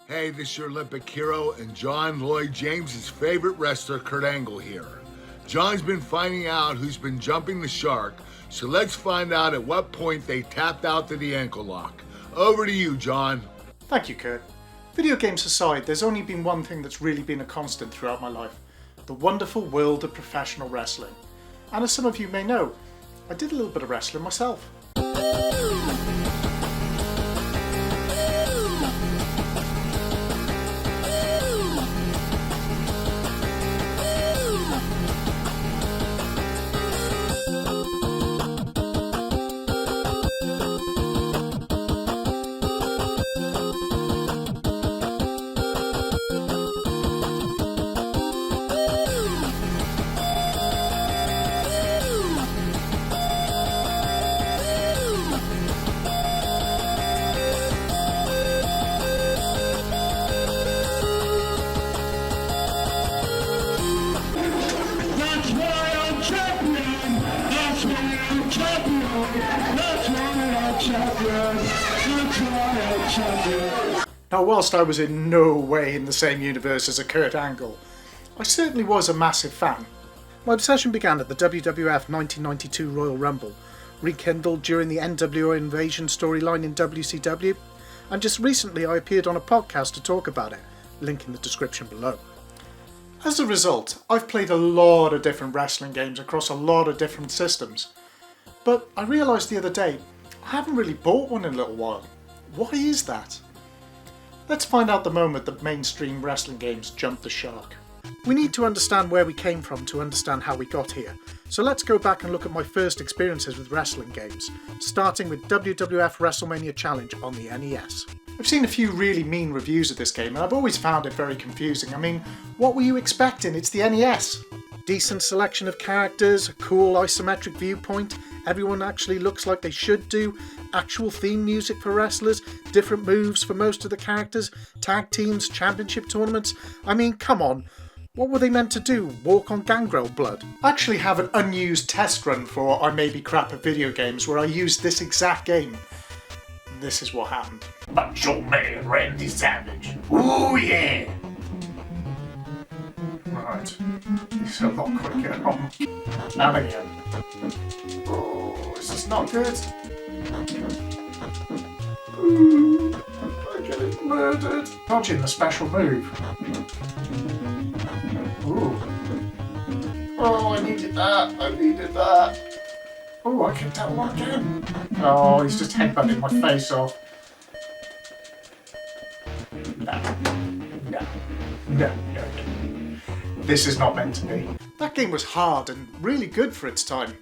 Hey, this is your Olympic hero and John Lloyd James' favorite wrestler, Kurt Angle here. John's been finding out who's been jumping the shark, so let's find out at what point they tapped out to the ankle lock. Over to you, John. Thank you, Kurt. Video games aside, there's only been one thing that's really been a constant throughout my life: the wonderful world of professional wrestling. And as some of you may know, I did a little bit of wrestling myself. Now, whilst I was in no way in the same universe as a Kurt Angle, I certainly was a massive fan. My obsession began at the WWF 1992 Royal Rumble, rekindled during the NWO Invasion storyline in WCW, and just recently I appeared on a podcast to talk about it, link in the description below. As a result, I've played a lot of different wrestling games across a lot of different systems, but I realised the other day I haven't really bought one in a little while. Why is that? Let's find out the moment that mainstream wrestling games jumped the shark. We need to understand where we came from to understand how we got here, so let's go back and look at my first experiences with wrestling games, starting with WWF Wrestlemania Challenge on the NES. I've seen a few really mean reviews of this game and I've always found it very confusing. I mean, what were you expecting? It's the NES. Decent selection of characters, a cool isometric viewpoint, everyone actually looks like they should do, actual theme music for wrestlers, different moves for most of the characters, tag teams, championship tournaments. I mean, come on. What were they meant to do? Walk on gangrel blood? I actually have an unused test run for I May Be Crap at Video Games where I used this exact game. This is what happened. Macho Man Randy Savage. Ooh yeah! Right. It's a lot quicker. And again. Oh, this is not good. I'm getting murdered. Dodging the special move. Ooh. Oh, I needed that. Oh, I kicked that one again. Oh, he's just headbutting my face off. No. This is not meant to be. That game was hard and really good for its time,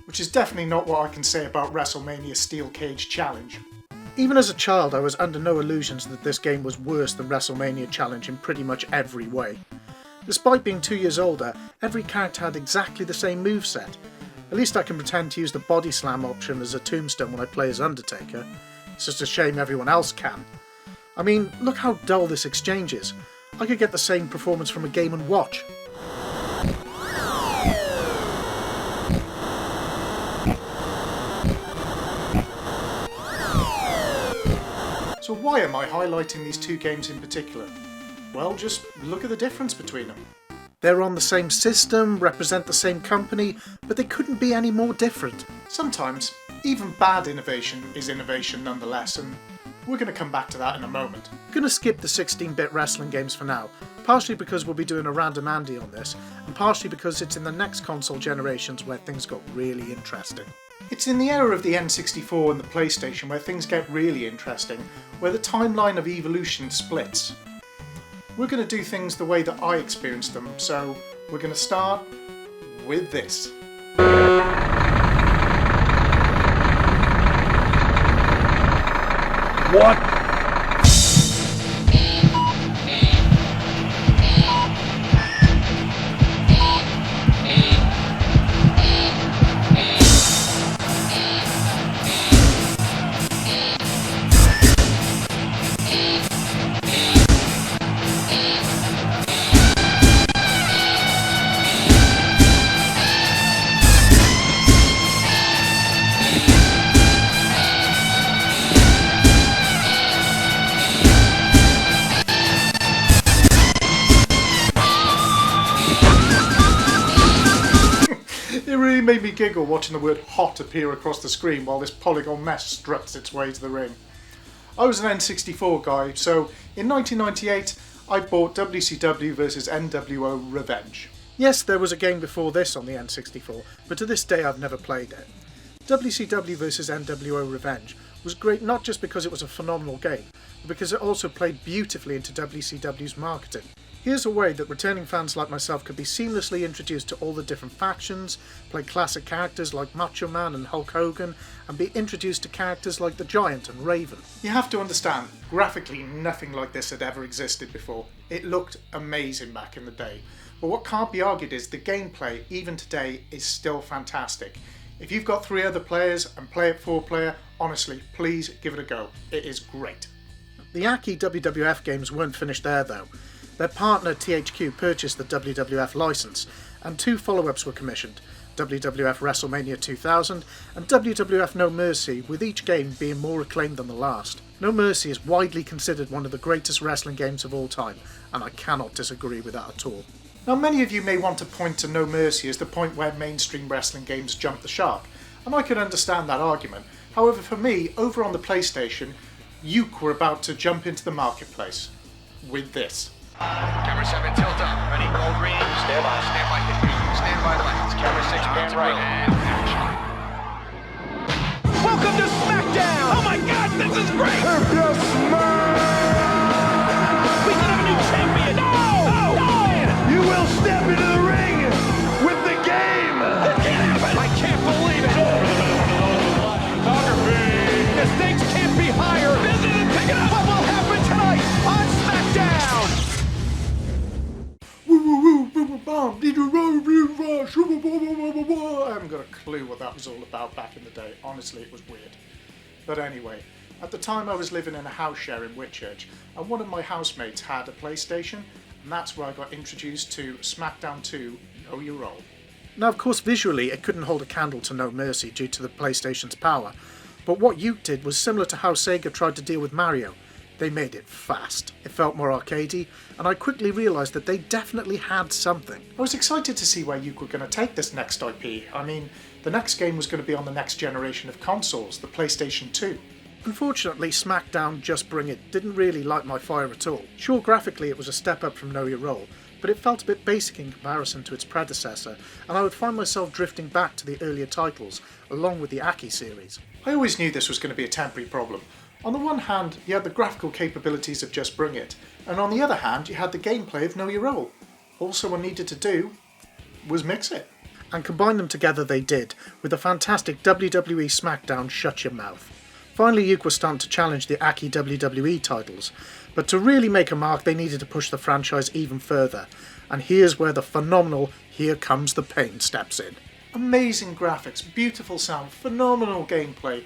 which is definitely not what I can say about WrestleMania Steel Cage Challenge. Even as a child, I was under no illusions that this game was worse than WrestleMania Challenge in pretty much every way. Despite being 2 years older, every character had exactly the same moveset. At least I can pretend to use the body slam option as a tombstone when I play as Undertaker. It's just a shame everyone else can. I mean, look how dull this exchange is. I could get the same performance from a Game & Watch. So why am I highlighting these two games in particular? Well, just look at the difference between them. They're on the same system, represent the same company, but they couldn't be any more different. Sometimes, even bad innovation is innovation nonetheless, and we're going to come back to that in a moment. I'm going to skip the 16-bit wrestling games for now, partially because we'll be doing a random Andy on this, and partially because it's in the next console generations where things got really interesting. It's in the era of the N64 and the PlayStation where things get really interesting, where the timeline of evolution splits. We're going to do things the way that I experienced them, so we're going to start with this. What? really made me giggle watching the word hot appear across the screen while this polygon mess struts its way to the ring. I was an N64 guy, so in 1998 I bought WCW vs Nwo Revenge. Yes, there was a game before this on the N64, but to this day I've never played it. WCW vs Nwo Revenge was great not just because it was a phenomenal game, but because it also played beautifully into WCW's marketing. Here's a way that returning fans like myself could be seamlessly introduced to all the different factions, play classic characters like Macho Man and Hulk Hogan, and be introduced to characters like the Giant and Raven. You have to understand, graphically nothing like this had ever existed before. It looked amazing back in the day. But what can't be argued is the gameplay, even today, is still fantastic. If you've got 3 other players and play it 4-player, honestly, please give it a go. It is great. The Aki WWF games weren't finished there though. Their partner THQ purchased the WWF license, and 2 follow-ups were commissioned, WWF Wrestlemania 2000 and WWF No Mercy, with each game being more acclaimed than the last. No Mercy is widely considered one of the greatest wrestling games of all time, and I cannot disagree with that at all. Now, many of you may want to point to No Mercy as the point where mainstream wrestling games jumped the shark, and I can understand that argument. However, for me, over on the PlayStation, Uke were about to jump into the marketplace with this. Camera 7, tilt up. Ready? Roll green. Stand by. Stand by. Stand by lights. Camera 6, pan right. And action. Welcome to Smackdown! Oh my God, this is great! If you smile, we can have a new champion! No! You will step into the ring with the game! This can't happen! I can't believe it! Photography! The stakes can't be higher! This isn't big enough! What will happen tonight on Smackdown? I haven't got a clue what that was all about back in the day. Honestly, it was weird. But anyway, at the time I was living in a house share in Whitchurch, and one of my housemates had a PlayStation, and that's where I got introduced to Smackdown 2, Know Your Role. Now, of course, visually it couldn't hold a candle to No Mercy due to the PlayStation's power, but what Uke did was similar to how Sega tried to deal with Mario. They made it fast. It felt more arcadey, and I quickly realised that they definitely had something. I was excited to see where Uke were going to take this next IP. I mean, the next game was going to be on the next generation of consoles, the PlayStation 2. Unfortunately, Smackdown Just Bring It didn't really light my fire at all. Sure, graphically it was a step up from Know Your Role, but it felt a bit basic in comparison to its predecessor, and I would find myself drifting back to the earlier titles, along with the Aki series. I always knew this was going to be a temporary problem. On the one hand, you had the graphical capabilities of Just Bring It, and on the other hand, you had the gameplay of Know Your Role. All someone needed to do was mix it. And combine them together they did, with the fantastic WWE Smackdown Shut Your Mouth. Finally, Uke was starting to challenge the Aki WWE titles, but to really make a mark they needed to push the franchise even further, and here's where the phenomenal Here Comes the Pain steps in. Amazing graphics, beautiful sound, phenomenal gameplay,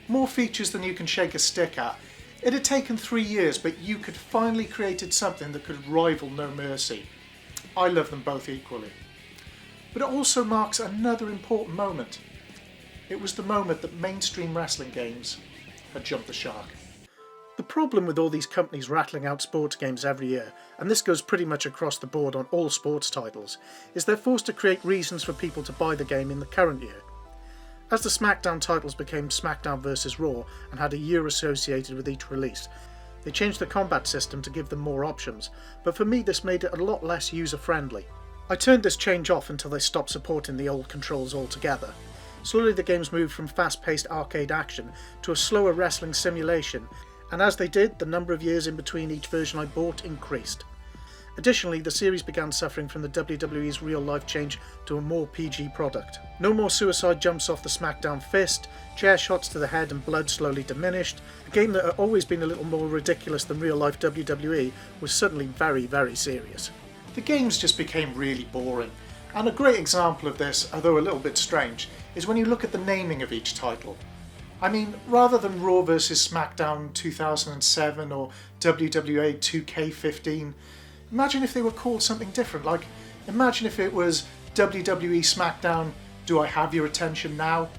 more features than you can shake a stick at. It had taken 3 years, but Uke had finally created something that could rival No Mercy. I love them both equally. But it also marks another important moment. It was the moment that mainstream wrestling games had jumped the shark. The problem with all these companies rattling out sports games every year, and this goes pretty much across the board on all sports titles, is they're forced to create reasons for people to buy the game in the current year. As the Smackdown titles became Smackdown vs Raw and had a year associated with each release, they changed the combat system to give them more options, but for me this made it a lot less user-friendly. I turned this change off until they stopped supporting the old controls altogether. Slowly the games moved from fast-paced arcade action to a slower wrestling simulation, and as they did, the number of years in between each version I bought increased. Additionally, the series began suffering from the WWE's real-life change to a more PG product. No more suicide jumps off the Smackdown fist, chair shots to the head and blood slowly diminished. A game that had always been a little more ridiculous than real-life WWE was suddenly very, very serious. The games just became really boring, and a great example of this, although a little bit strange, is when you look at the naming of each title. I mean, rather than Raw vs Smackdown 2007 or WWA 2K15, imagine if they were called something different, like imagine if it was WWE Smackdown, Do I Have Your Attention Now?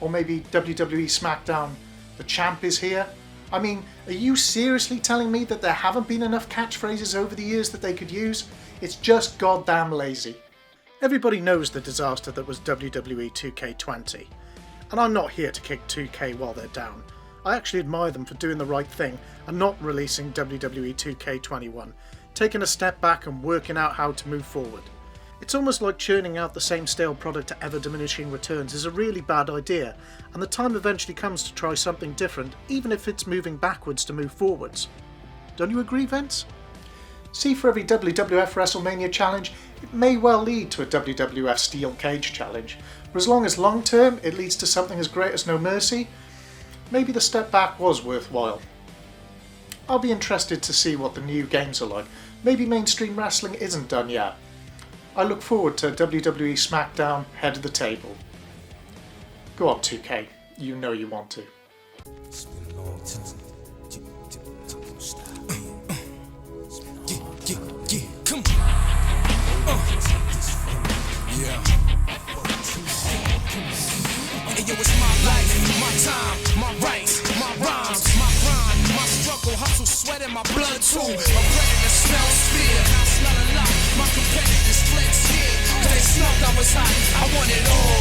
Or maybe WWE Smackdown, The Champ Is Here? I mean, are you seriously telling me that there haven't been enough catchphrases over the years that they could use? It's just goddamn lazy. Everybody knows the disaster that was WWE 2K20, and I'm not here to kick 2K while they're down. I actually admire them for doing the right thing and not releasing WWE 2K21, taking a step back and working out how to move forward. It's almost like churning out the same stale product at ever diminishing returns is a really bad idea, and the time eventually comes to try something different, even if it's moving backwards to move forwards. Don't you agree, Vince? See, for every WWF Wrestlemania challenge, it may well lead to a WWF Steel Cage challenge, but as long as long term it leads to something as great as No Mercy, maybe the step back was worthwhile. I'll be interested to see what the new games are like. Maybe mainstream wrestling isn't done yet. I look forward to WWE Smackdown head of the table. Go on 2K, you know you want to. It's been a long time. Come on. Yeah. Hey, yo, it's my life, my time, my rights, my rhymes, my grind, my struggle, hustle, sweat in my blood too. My predator smells fear, I smell a lot. My competitors flex here, cause they smelled I was hot. I want it all.